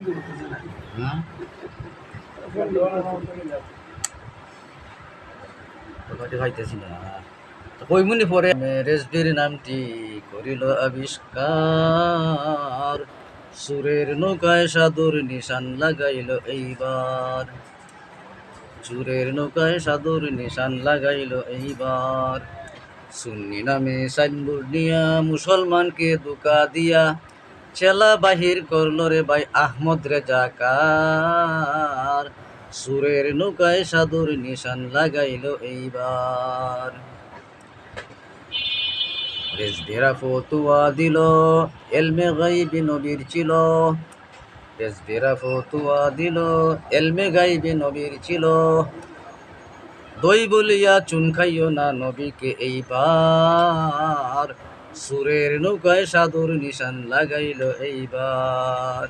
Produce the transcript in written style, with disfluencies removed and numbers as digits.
হ্যাঁ কথাটি খাইতেছি না কইমুনি পরে রেসবির নামটি করিল আবিষ্কার সুরের নৌকায় সাধুর নিশান লাগাইল এইবার সুরের নৌকায় সাধুর নিশান লাগাইল এইবার সুন্নি নামে সাইনবোর্ড নিয়া মুসলমানকে ধোকা দিয়া চেলা বাহির করল রে ভাই আহমদ রেজাকার সুরের নৌকায় সাধুর নিশান লাগাইল এইবার রেজবেরা ফতুয়া দিল এলমে গাইবি নবীর ছিল রেজবেরা ফতুয়া দিল এলমে গাইবি নবীর ছিল দই বলিয়া চুন খাইও না নবীকে এইবার সুরের নৌকায় সাধুর নিশান লাগাইল এইবার